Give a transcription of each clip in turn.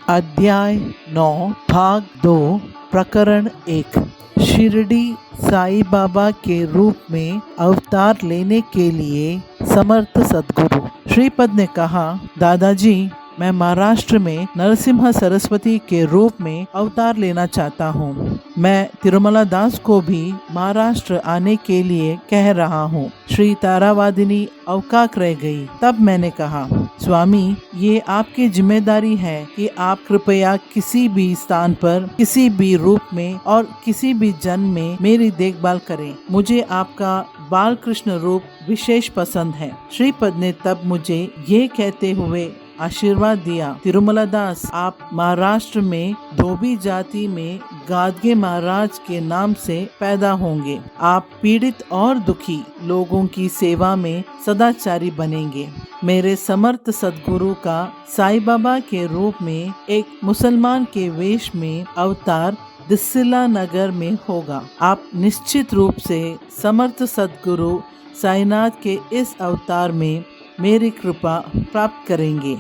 अध्याय 9 भाग 2 प्रकरण 1। शिरडी साईं बाबा के रूप में अवतार लेने के लिए समर्थ सद्गुरु। श्रीपद ने कहा, दादाजी, मैं महाराष्ट्र में नरसिम्हा सरस्वती के रूप में अवतार लेना चाहता हूँ। मैं तिरुमला दास को भी महाराष्ट्र आने के लिए कह रहा हूँ। श्री तारावादिनी अवकाक रह गई। तब मैंने कहा, स्वामी, ये आपकी जिम्मेदारी है कि आप कृपया किसी भी स्थान पर, किसी भी रूप में और किसी भी जन्म में मेरी देखभाल करें। मुझे आपका बाल कृष्ण रूप विशेष पसंद है। श्रीपद ने तब मुझे ये कहते हुए आशीर्वाद दिया, तिरुमला दास, आप महाराष्ट्र में धोबी जाति में गादगे महाराज के नाम से पैदा होंगे। आप पीड़ित और दुखी लोगों की सेवा में सदाचारी बनेंगे। मेरे समर्थ सद्गुरु का साईं बाबा के रूप में एक मुसलमान के वेश में अवतार दिसिला नगर में होगा। आप निश्चित रूप से समर्थ सद्गुरु साईनाथ के इस अवतार में मेरी कृपा प्राप्त करेंगे।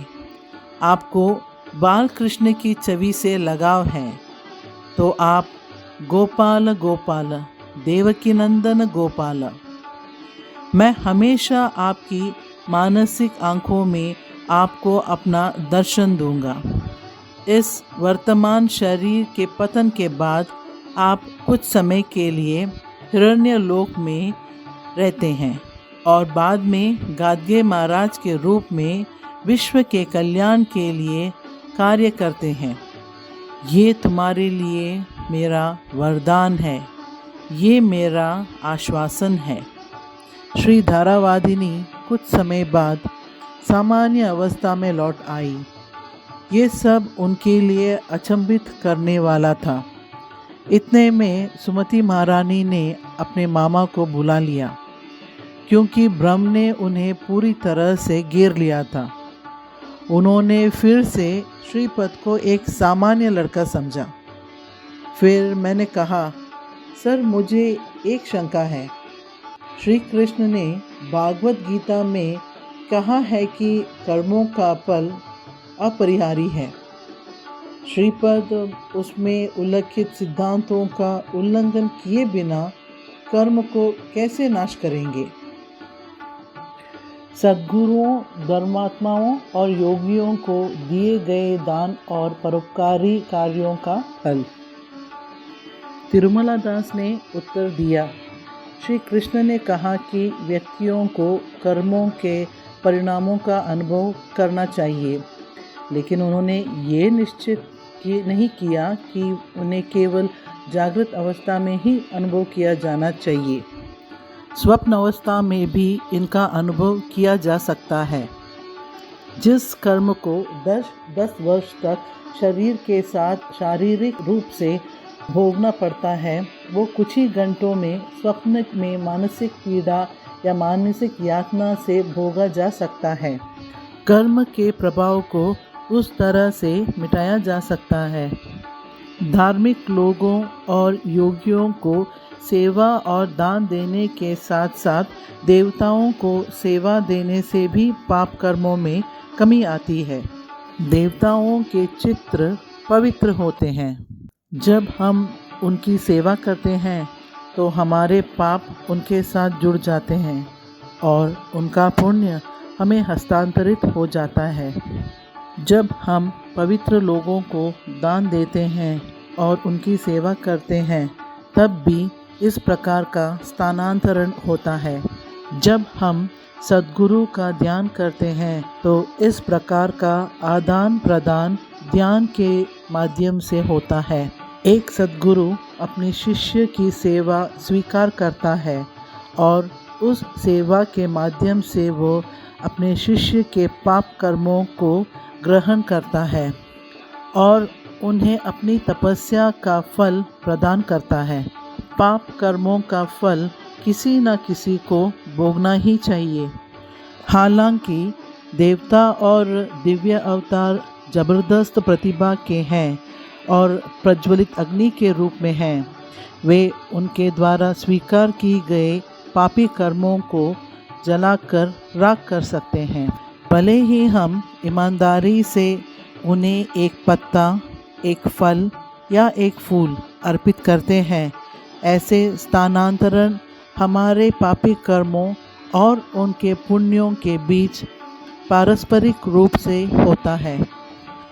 आपको बाल कृष्ण की छवि से लगाव है तो आप गोपाल गोपाल, देवकी नंदन गोपाल। मैं हमेशा आपकी मानसिक आंखों में आपको अपना दर्शन दूंगा। इस वर्तमान शरीर के पतन के बाद आप कुछ समय के लिए हिरण्य लोक में रहते हैं और बाद में गादगे महाराज के रूप में विश्व के कल्याण के लिए कार्य करते हैं। ये तुम्हारे लिए मेरा वरदान है, ये मेरा आश्वासन है। श्री धारावादिनी कुछ समय बाद सामान्य अवस्था में लौट आई। ये सब उनके लिए अचंभित करने वाला था। इतने में सुमति महारानी ने अपने मामा को बुला लिया, क्योंकि ब्रह्म ने उन्हें पूरी तरह से घेर लिया था। उन्होंने फिर से श्रीपद को एक सामान्य लड़का समझा। फिर मैंने कहा, सर, मुझे एक शंका है। श्री कृष्ण ने भागवत गीता में कहा है कि कर्मों का फल अपरिहारी है। श्रीपद उसमें उल्लिखित सिद्धांतों का उल्लंघन किए बिना कर्म को कैसे नाश करेंगे? सद्गुरुओं, धर्मात्माओं और योगियों को दिए गए दान और परोपकारी कार्यों का फल। तिरुमला दास ने उत्तर दिया, श्री कृष्ण ने कहा कि व्यक्तियों को कर्मों के परिणामों का अनुभव करना चाहिए, लेकिन उन्होंने ये निश्चित नहीं किया कि उन्हें केवल जागृत अवस्था में ही अनुभव किया जाना चाहिए। स्वप्न अवस्था में भी इनका अनुभव किया जा सकता है। जिस कर्म को 10 वर्ष तक शरीर के साथ शारीरिक रूप से भोगना पड़ता है, वो कुछ ही घंटों में स्वप्न में मानसिक पीड़ा या मानसिक यातना से भोगा जा सकता है। कर्म के प्रभाव को उस तरह से मिटाया जा सकता है। धार्मिक लोगों और योगियों को सेवा और दान देने के साथ साथ देवताओं को सेवा देने से भी पाप कर्मों में कमी आती है। देवताओं के चित्र पवित्र होते हैं। जब हम उनकी सेवा करते हैं तो हमारे पाप उनके साथ जुड़ जाते हैं और उनका पुण्य हमें हस्तांतरित हो जाता है। जब हम पवित्र लोगों को दान देते हैं और उनकी सेवा करते हैं, तब भी इस प्रकार का स्थानांतरण होता है। जब हम सद्गुरु का ध्यान करते हैं तो इस प्रकार का आदान प्रदान ध्यान के माध्यम से होता है। एक सद्गुरु अपने शिष्य की सेवा स्वीकार करता है और उस सेवा के माध्यम से वो अपने शिष्य के पाप कर्मों को ग्रहण करता है और उन्हें अपनी तपस्या का फल प्रदान करता है। पाप कर्मों का फल किसी न किसी को भोगना ही चाहिए। हालांकि देवता और दिव्य अवतार जबरदस्त प्रतिभा के हैं और प्रज्वलित अग्नि के रूप में हैं। वे उनके द्वारा स्वीकार की गए पापी कर्मों को जलाकर राख कर सकते हैं। भले ही हम ईमानदारी से उन्हें एक पत्ता, एक फल या एक फूल अर्पित करते हैं, ऐसे स्थानांतरण हमारे पापी कर्मों और उनके पुण्यों के बीच पारस्परिक रूप से होता है।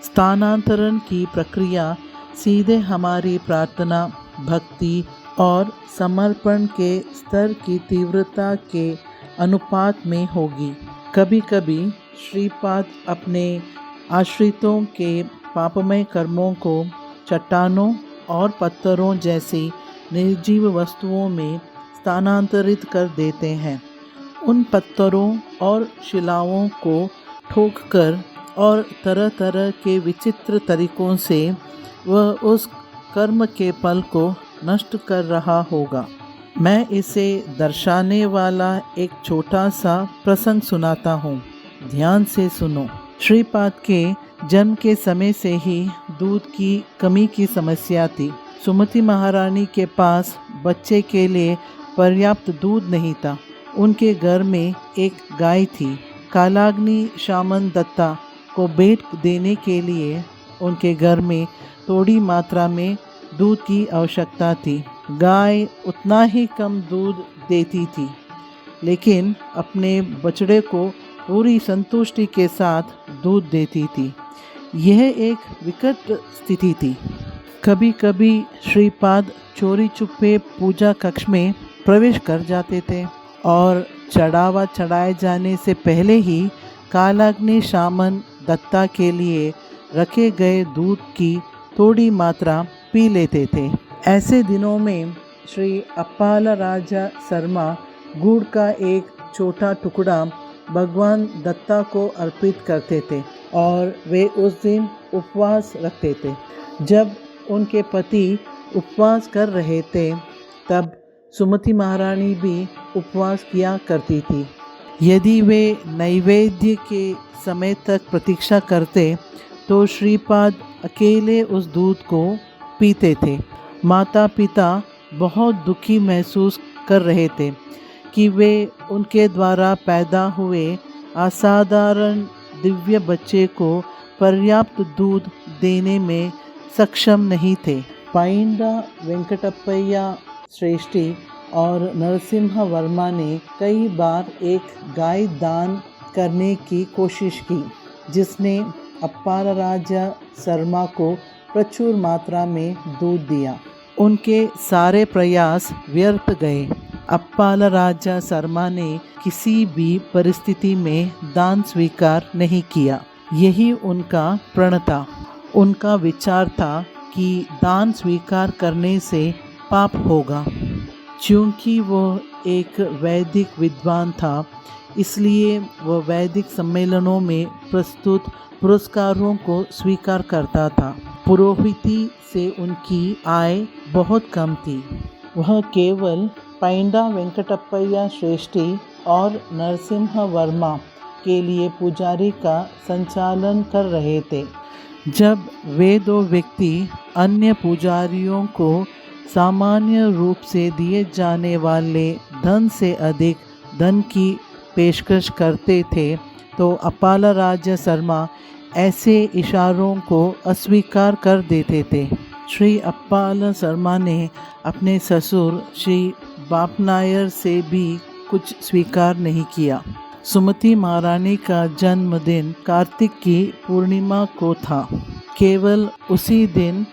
स्थानांतरण की प्रक्रिया सीधे हमारी प्रार्थना, भक्ति और समर्पण के स्तर की तीव्रता के अनुपात में होगी। कभी कभी श्रीपाद अपने आश्रितों के पापमय कर्मों को चट्टानों और पत्थरों जैसी निर्जीव वस्तुओं में स्थानांतरित कर देते हैं। उन पत्थरों और शिलाओं को ठोककर और तरह तरह के विचित्र तरीकों से वह उस कर्म के फल को नष्ट कर रहा होगा। मैं इसे दर्शाने वाला एक छोटा सा प्रसंग सुनाता हूँ, ध्यान से सुनो। श्रीपाद के जन्म के समय से ही दूध की कमी की समस्या थी। सुमति महारानी के पास बच्चे के लिए पर्याप्त दूध नहीं था। उनके घर में एक गाय थी। कालाग्नि शामन दत्ता को भेंट देने के लिए उनके घर में थोड़ी मात्रा में दूध की आवश्यकता थी। गाय उतना ही कम दूध देती थी, लेकिन अपने बछड़े को पूरी संतुष्टि के साथ दूध देती थी। यह एक विकट स्थिति थी। कभी कभी श्रीपाद चोरी छुपे पूजा कक्ष में प्रवेश कर जाते थे और चढ़ावा चढ़ाए जाने से पहले ही कालाग्नि शामन दत्ता के लिए रखे गए दूध की थोड़ी मात्रा पी लेते थे। ऐसे दिनों में श्री अप्पाल राजा शर्मा गुड़ का एक छोटा टुकड़ा भगवान दत्ता को अर्पित करते थे और वे उस दिन उपवास रखते थे। जब उनके पति उपवास कर रहे थे, तब सुमति महारानी भी उपवास किया करती थी। यदि वे नैवेद्य के समय तक प्रतीक्षा करते, तो श्रीपाद अकेले उस दूध को पीते थे। माता पिता बहुत दुखी महसूस कर रहे थे कि वे उनके द्वारा पैदा हुए असाधारण दिव्य बच्चे को पर्याप्त दूध देने में सक्षम नहीं थे। पाइंडा वेंकटप्पय्या श्रेष्ठी और नरसिम्हा वर्मा ने कई बार एक गाय दान करने की कोशिश की, जिसने अप्पाल राजा शर्मा को प्रचुर मात्रा में दूध दिया। उनके सारे प्रयास व्यर्थ गए। अप्पाल राजा शर्मा ने किसी भी परिस्थिति में दान स्वीकार नहीं किया। यही उनका प्रण था। उनका विचार था कि दान स्वीकार करने से पाप होगा। क्योंकि वह एक वैदिक विद्वान था, इसलिए वह वैदिक सम्मेलनों में प्रस्तुत पुरस्कारों को स्वीकार करता था। पुरोहिती से उनकी आय बहुत कम थी। वह केवल पाइंडा वेंकटप्पय्या श्रेष्ठी और नरसिम्हा वर्मा के लिए पुजारी का संचालन कर रहे थे। जब वे दो व्यक्ति अन्य पुजारियों को सामान्य रूप से दिए जाने वाले धन से अधिक धन की पेशकश करते थे, तो अप्पाल राजा शर्मा ऐसे इशारों को अस्वीकार कर देते थे। श्री अप्पाल शर्मा ने अपने ससुर श्री बापनायर से भी कुछ स्वीकार नहीं किया। सुमति महारानी का जन्मदिन कार्तिक की पूर्णिमा को था। केवल उसी दिन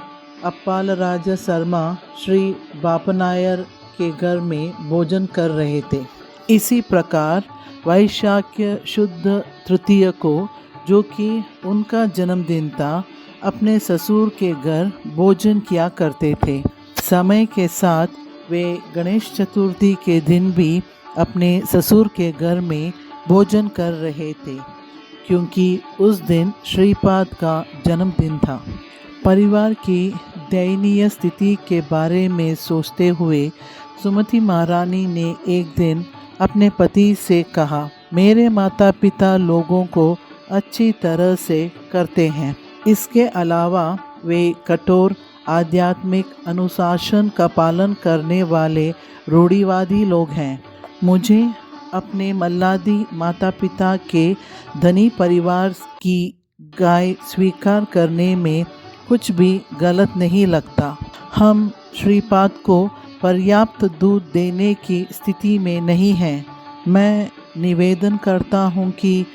अप्पाल राजा शर्मा श्री बापनायर के घर में भोजन कर रहे थे। इसी प्रकार वैशाख्य शुद्ध तृतीय को, जो कि उनका जन्मदिन था, अपने ससुर के घर भोजन किया करते थे। समय के साथ वे गणेश चतुर्थी के दिन भी अपने ससुर के घर में भोजन कर रहे थे, क्योंकि उस दिन श्रीपाद का जन्मदिन था। परिवार की दयनीय स्थिति के बारे में सोचते हुए सुमति महारानी ने एक दिन अपने पति से कहा, मेरे माता पिता लोगों को अच्छी तरह से करते हैं। इसके अलावा वे कठोर आध्यात्मिक अनुशासन का पालन करने वाले रूढ़िवादी लोग हैं। मुझे अपने मल्लादी माता पिता के धनी परिवार की गाय स्वीकार करने में कुछ भी गलत नहीं लगता। हम श्रीपाद को पर्याप्त दूध देने की स्थिति में नहीं हैं। मैं निवेदन करता हूँ कि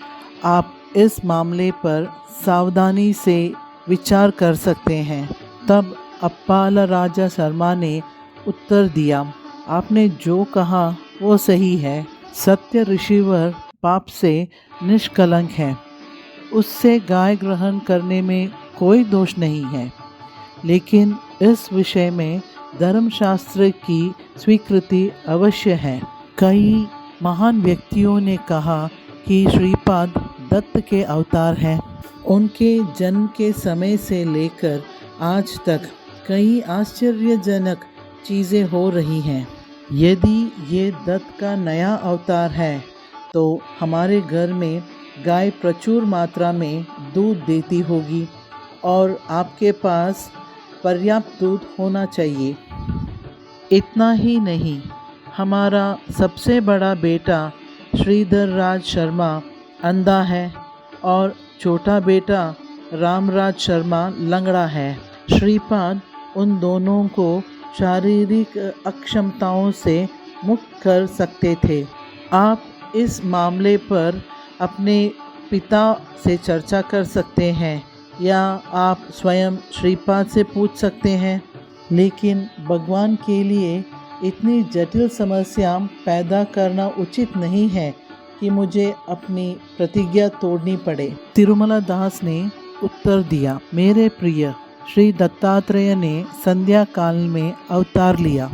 आप इस मामले पर सावधानी से विचार कर सकते हैं। तब अप्पाल राजा शर्मा ने उत्तर दिया, आपने जो कहा वो सही है। सत्य ऋषिवर पाप से निष्कलंक है, उससे गाय ग्रहण करने में कोई दोष नहीं है। लेकिन इस विषय में धर्मशास्त्र की स्वीकृति अवश्य है। कई महान व्यक्तियों ने कहा कि श्रीपाद दत्त के अवतार हैं। उनके जन्म के समय से लेकर आज तक कई आश्चर्यजनक चीज़ें हो रही हैं। यदि ये दत्त का नया अवतार है तो हमारे घर में गाय प्रचुर मात्रा में दूध देती होगी और आपके पास पर्याप्त दूध होना चाहिए। इतना ही नहीं, हमारा सबसे बड़ा बेटा श्रीधर राज शर्मा अंधा है और छोटा बेटा रामराज शर्मा लंगड़ा है। श्रीपाद उन दोनों को शारीरिक अक्षमताओं से मुक्त कर सकते थे। आप इस मामले पर अपने पिता से चर्चा कर सकते हैं या आप स्वयं श्रीपाद से पूछ सकते हैं। लेकिन भगवान के लिए इतनी जटिल समस्या पैदा करना उचित नहीं है कि मुझे अपनी प्रतिज्ञा तोड़नी पड़े। तिरुमला दास ने उत्तर दिया, मेरे प्रिय, श्री दत्तात्रेय ने संध्या काल में अवतार लिया।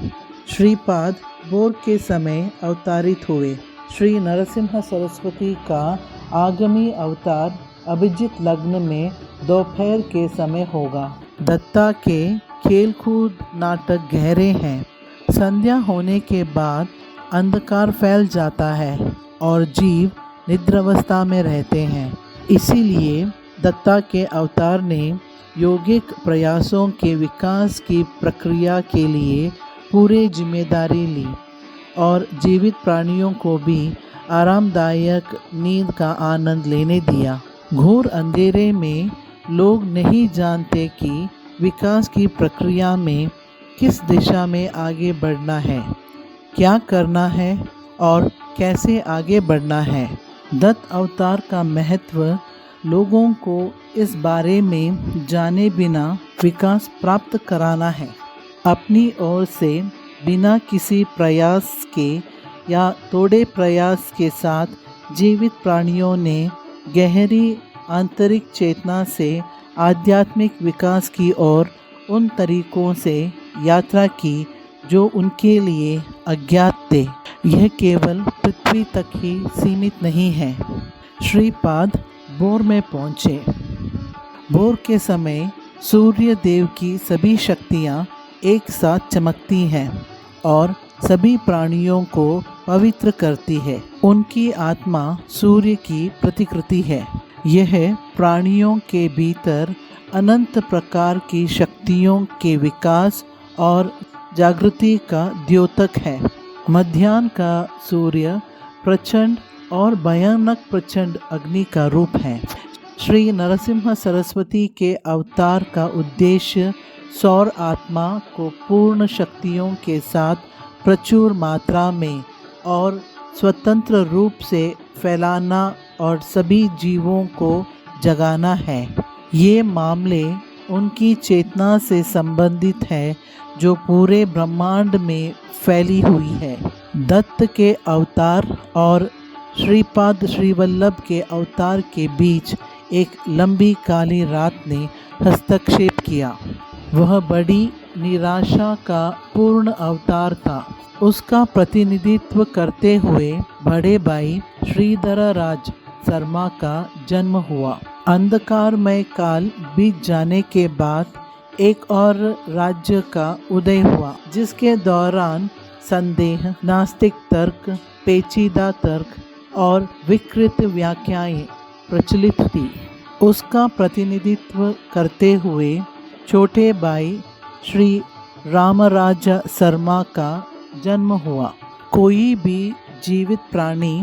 श्रीपाद भोर के समय अवतारित हुए। श्री नरसिम्हा सरस्वती का आगामी अवतार अभिजित लग्न में दोपहर के समय होगा। दत्ता के खेलकूद नाटक गहरे हैं। संध्या होने के बाद अंधकार फैल जाता है और जीव निद्रावस्था में रहते हैं। इसीलिए दत्ता के अवतार ने योगिक प्रयासों के विकास की प्रक्रिया के लिए पूरी जिम्मेदारी ली और जीवित प्राणियों को भी आरामदायक नींद का आनंद लेने दिया। घोर अंधेरे में लोग नहीं जानते कि विकास की प्रक्रिया में किस दिशा में आगे बढ़ना है, क्या करना है और कैसे आगे बढ़ना है। दत्त अवतार का महत्व लोगों को इस बारे में जाने बिना विकास प्राप्त कराना है। अपनी ओर से बिना किसी प्रयास के या थोड़े प्रयास के साथ जीवित प्राणियों ने गहरी आंतरिक चेतना से आध्यात्मिक विकास की ओर उन तरीकों से यात्रा की जो उनके लिए अज्ञात थे। यह केवल पृथ्वी तक ही सीमित नहीं है। श्रीपाद भोर में पहुँचे। भोर के समय सूर्य देव की सभी शक्तियाँ एक साथ चमकती हैं और सभी प्राणियों को पवित्र करती है। उनकी आत्मा सूर्य की प्रतिकृति है। यह प्राणियों के भीतर अनंत प्रकार की शक्तियों के विकास और जागृति का द्योतक है। मध्याह्न का सूर्य प्रचंड और भयानक प्रचंड अग्नि का रूप है। श्री नरसिम्हा सरस्वती के अवतार का उद्देश्य सौर आत्मा को पूर्ण शक्तियों के साथ प्रचुर मात्रा में और स्वतंत्र रूप से फैलाना और सभी जीवों को जगाना है। ये मामले उनकी चेतना से संबंधित है जो पूरे ब्रह्मांड में फैली हुई है। दत्त के अवतार और श्रीपाद श्रीवल्लभ के अवतार के बीच एक लंबी काली रात ने हस्तक्षेप किया। वह बड़ी निराशा का पूर्ण अवतार था। उसका प्रतिनिधित्व करते हुए बड़े भाई श्रीधर राज शर्मा का जन्म हुआ। अंधकारमय काल बीत जाने के बाद एक और राज्य का उदय हुआ जिसके दौरान संदेह, नास्तिक तर्क, पेचीदा तर्क और विकृत व्याख्याएं प्रचलित थी। उसका प्रतिनिधित्व करते हुए छोटे भाई श्री रामराज शर्मा का जन्म हुआ। कोई भी जीवित प्राणी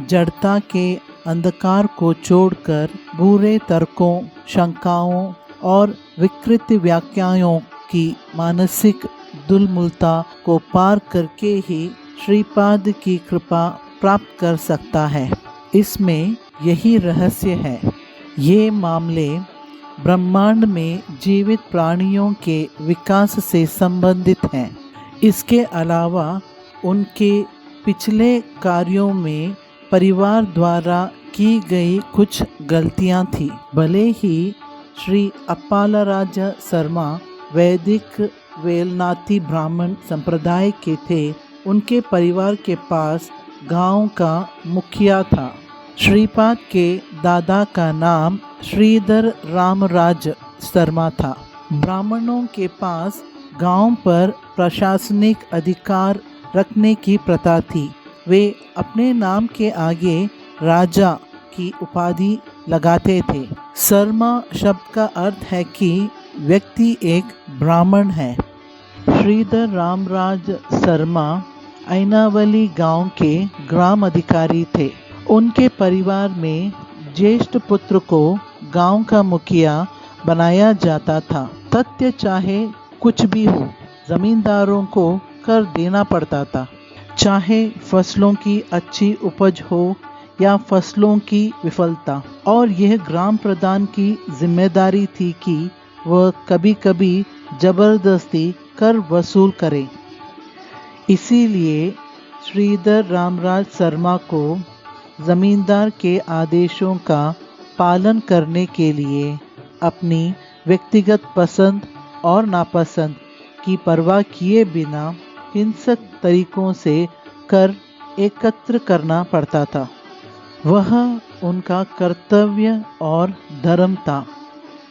जड़ता के अंधकार को छोड़कर बुरे तर्कों, शंकाओं और विकृत व्याख्याओं की मानसिक दुर्मूलता को पार करके ही श्रीपाद की कृपा प्राप्त कर सकता है। इसमें यही रहस्य है। ये मामले ब्रह्मांड में जीवित प्राणियों के विकास से संबंधित हैं। इसके अलावा उनके पिछले कार्यों में परिवार द्वारा की गई कुछ गलतियां थी। भले ही श्री अप्पालराज शर्मा वैदिक वेलनाथी ब्राह्मण संप्रदाय के थे, उनके परिवार के पास गांव का मुखिया था। श्रीपाद के दादा का नाम श्रीधर रामराज शर्मा था। ब्राह्मणों के पास गांव पर प्रशासनिक अधिकार रखने की प्रथा थी। वे अपने नाम के आगे राजा की उपाधि लगाते थे। शर्मा शब्द का अर्थ है कि व्यक्ति एक ब्राह्मण है। श्रीधर रामराज शर्मा ऐनावली गांव के ग्राम अधिकारी थे। उनके परिवार में ज्येष्ठ पुत्र को गांव का मुखिया बनाया जाता था। तथ्य चाहे कुछ भी हो, जमींदारों को कर देना पड़ता था। चाहे फसलों की अच्छी उपज हो या फसलों की विफलता। और यह ग्राम प्रधान की जिम्मेदारी थी कि वह कभी कभी जबरदस्ती कर वसूल करे। इसीलिए श्रीधर रामराज शर्मा को जमींदार के आदेशों का पालन करने के लिए अपनी व्यक्तिगत पसंद और नापसंद की परवाह किए बिना हिंसक तरीकों से कर एकत्र करना पड़ता था। वह उनका कर्तव्य और धर्म था,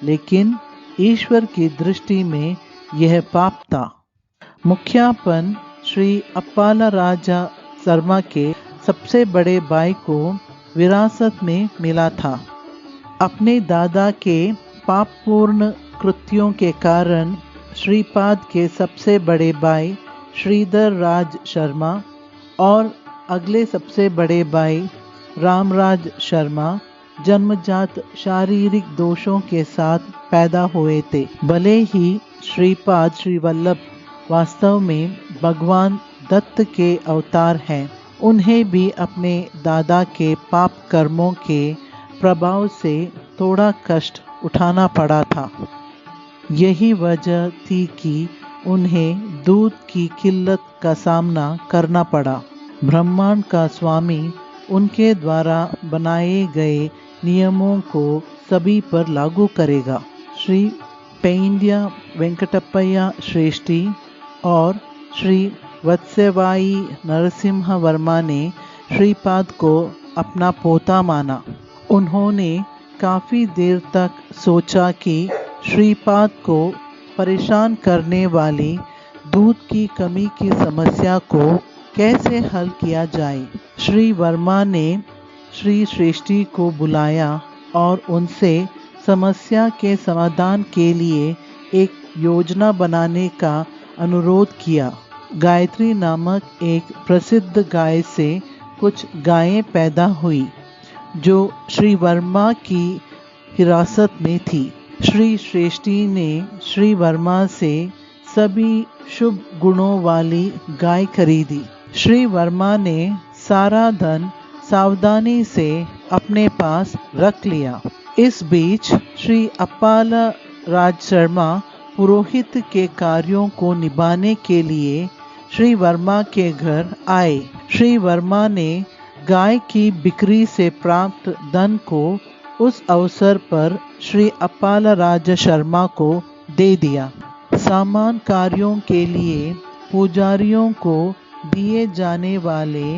लेकिन ईश्वर की दृष्टि में यह पाप था। मुखियापन श्री अप्पालराजा शर्मा के सबसे बड़े भाई को विरासत में मिला था। अपने दादा के पापपूर्ण कृत्यों के कारण श्रीपाद के सबसे बड़े भाई श्रीधर राज शर्मा और अगले सबसे बड़े भाई रामराज शर्मा जन्मजात शारीरिक दोषों के साथ पैदा हुए थे। भले ही श्रीपाद श्री वल्लभ वास्तव में भगवान दत्त के अवतार हैं, उन्हें भी अपने दादा के पाप कर्मों के प्रभाव से थोड़ा कष्ट उठाना पड़ा था। यही वजह थी कि उन्हें दूध की किल्लत का सामना करना पड़ा। ब्रह्मांड का स्वामी उनके द्वारा बनाए गए नियमों को सभी पर लागू करेगा। श्री पेंड्या वेंकटप्पय्या श्रेष्ठी और श्री वत्सवाई नरसिम्हा वर्मा ने श्रीपाद को अपना पोता माना। उन्होंने काफ़ी देर तक सोचा कि श्रीपाद को परेशान करने वाली दूध की कमी की समस्या को कैसे हल किया जाए। श्री वर्मा ने श्री श्रेष्ठी को बुलाया और उनसे समस्या के समाधान के लिए एक योजना बनाने का अनुरोध किया। गायत्री नामक एक प्रसिद्ध गाय से कुछ गायें पैदा हुई जो श्री वर्मा की हिरासत में थी। श्री श्रेष्ठी ने श्री वर्मा से सभी शुभ गुणों वाली गाय खरीदी। श्री वर्मा ने सारा धन सावधानी से अपने पास रख लिया। इस बीच श्री अप्पालराज शर्मा पुरोहित के कार्यों को निभाने के लिए श्री वर्मा के घर आए। श्री वर्मा ने गाय की बिक्री से प्राप्त धन को उस अवसर पर श्री अप्पालराज शर्मा को दे दिया। सामान कार्यों के लिए पुजारियों को दिए जाने वाले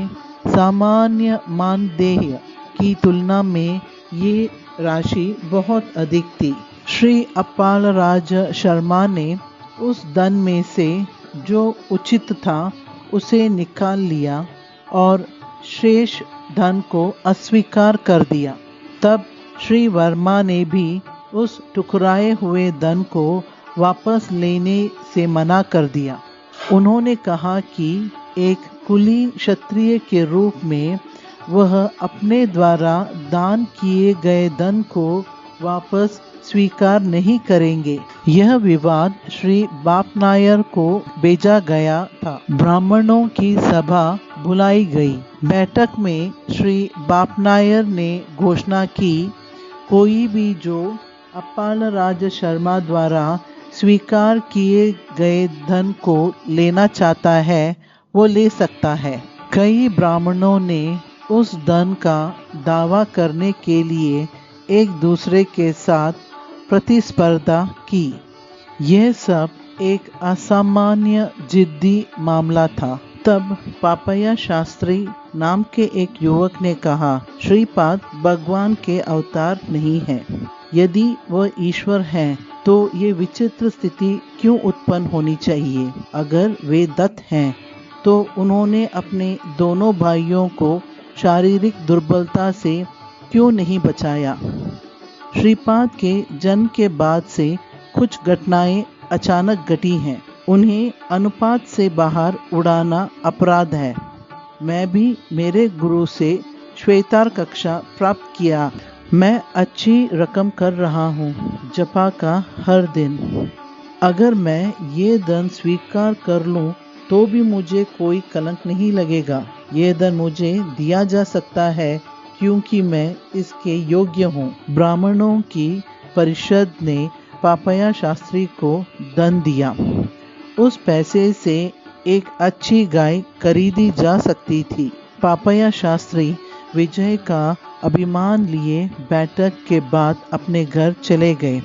सामान्य मानदेय की तुलना में ये राशि बहुत अधिक थी। श्री अप्पालराज शर्मा ने उस धन में से जो उचित था उसे निकाल लिया और शेष धन को अस्वीकार कर दिया। तब श्री वर्मा ने भी उस टुकराए हुए धन को वापस लेने से मना कर दिया। उन्होंने कहा कि एक कुली क्षत्रिय के रूप में वह अपने द्वारा दान किए गए धन को वापस स्वीकार नहीं करेंगे। यह विवाद श्री बापनायर को भेजा गया था। ब्राह्मणों की सभा बुलाई गई। बैठक में श्री बापनायर ने घोषणा की, कोई भी जो अपाल राज शर्मा द्वारा स्वीकार किए गए धन को लेना चाहता है वो ले सकता है। कई ब्राह्मणों ने उस धन का दावा करने के लिए एक दूसरे के साथ प्रतिस्पर्धा की। यह सब एक असामान्य जिद्दी मामला था। तब पापया शास्त्री नाम के एक युवक ने कहा, श्रीपाद भगवान के अवतार नहीं हैं। यदि वह ईश्वर हैं तो ये विचित्र स्थिति क्यों उत्पन्न होनी चाहिए। अगर वे दत्त हैं तो उन्होंने अपने दोनों भाइयों को शारीरिक दुर्बलता से क्यों नहीं बचाया। श्रीपाद के जन्म के बाद से कुछ घटनाएं अचानक घटी हैं। उन्हें अनुपात से बाहर उड़ाना अपराध है। मैं भी मेरे गुरु से श्वेतार कक्षा प्राप्त किया। मैं अच्छी रकम कर रहा हूँ जपा का हर दिन। अगर मैं ये धन स्वीकार कर लूँ तो भी मुझे कोई कलंक नहीं लगेगा। ये धन मुझे दिया जा सकता है क्योंकि मैं इसके योग्य हूँ। ब्राह्मणों की परिषद ने पापया शास्त्री को धन दिया। उस पैसे से एक अच्छी गाय खरीदी जा सकती थी। पापया शास्त्री विजय का अभिमान लिए बैठक के बाद अपने घर चले गए।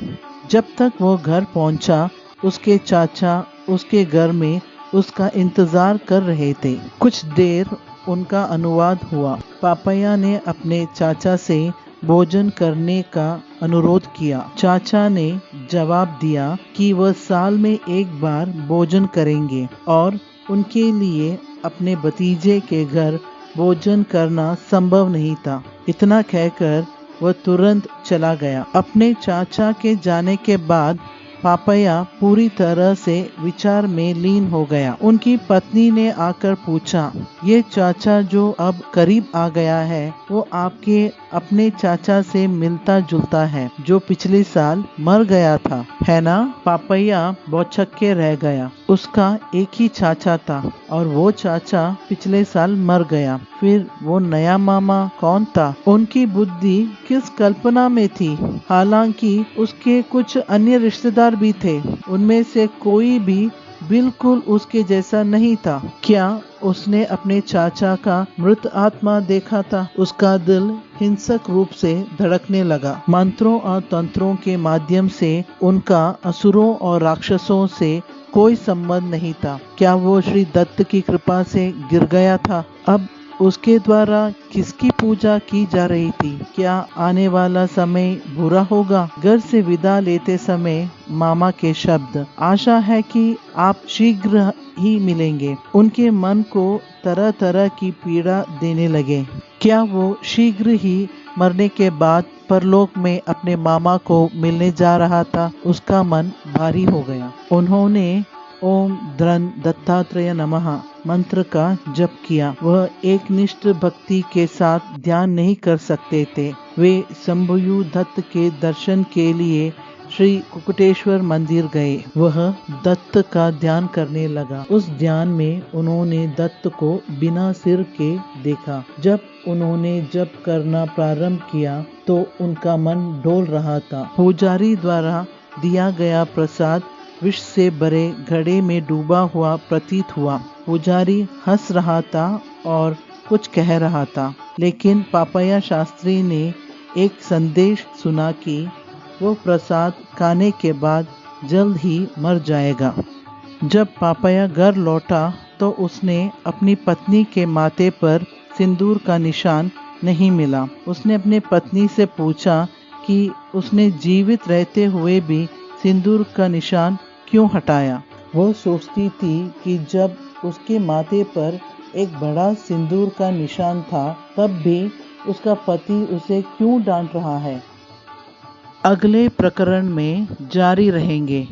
जब तक वो घर पहुंचा, उसके चाचा उसके घर में उसका इंतजार कर रहे थे। कुछ देर उनका अनुवाद हुआ। पापया ने अपने चाचा से भोजन करने का अनुरोध किया। चाचा ने जवाब दिया कि वह साल में एक बार भोजन करेंगे और उनके लिए अपने भतीजे के घर भोजन करना संभव नहीं था। इतना कहकर वह तुरंत चला गया। अपने चाचा के जाने के बाद पापया पूरी तरह से विचार में लीन हो गया। उनकी पत्नी ने आकर पूछा, ये चाचा जो अब करीब आ गया है वो आपके अपने चाचा से मिलता जुलता है जो पिछले साल मर गया था, है ना? पापया बौछक्के रह गया। उसका एक ही चाचा था और वो चाचा पिछले साल मर गया। फिर वो नया मामा कौन था? उनकी बुद्धि किस कल्पना में थी? हालांकि उसके कुछ अन्य रिश्तेदार भी थे, उनमें से कोई भी बिल्कुल उसके जैसा नहीं था। क्या उसने अपने चाचा का मृत आत्मा देखा था? उसका दिल हिंसक रूप से धड़कने लगा। मंत्रों और तंत्रों के माध्यम से उनका असुरों और राक्षसों से कोई संबंध नहीं था। क्या वो श्री दत्त की कृपा से गिर गया था? अब उसके द्वारा किसकी पूजा की जा रही थी? क्या आने वाला समय बुरा होगा? घर से विदा लेते समय मामा के शब्द, आशा है कि आप शीघ्र ही मिलेंगे, उनके मन को तरह तरह की पीड़ा देने लगे। क्या वो शीघ्र ही मरने के बाद परलोक में अपने मामा को मिलने जा रहा था? उसका मन भारी हो गया। उन्होंने ओम द्रन दत्तात्रेय नमः मंत्र का जप किया। वह एक निष्ठ भक्ति के साथ ध्यान नहीं कर सकते थे। वे शंभुयु दत्त के दर्शन के लिए श्री कुकुटेश्वर मंदिर गए। वह दत्त का ध्यान करने लगा। उस ध्यान में उन्होंने दत्त को बिना सिर के देखा। जब उन्होंने जप करना प्रारंभ किया तो उनका मन डोल रहा था। पुजारी द्वारा दिया गया प्रसाद विष से भरे घड़े में डूबा हुआ प्रतीत हुआ। पुजारी हंस रहा था और कुछ कह रहा था, लेकिन पापया शास्त्री ने एक संदेश सुना कि वो प्रसाद खाने के बाद जल्द ही मर जाएगा। जब पापया घर लौटा तो उसने अपनी पत्नी के माथे पर सिंदूर का निशान नहीं मिला। उसने अपने पत्नी से पूछा कि उसने जीवित रहते हुए भी सिंदूर का निशान क्यों हटाया। वो सोचती थी कि जब उसके माथे पर एक बड़ा सिंदूर का निशान था तब भी उसका पति उसे क्यों डांट रहा है। अगले प्रकरण में जारी रहेंगे।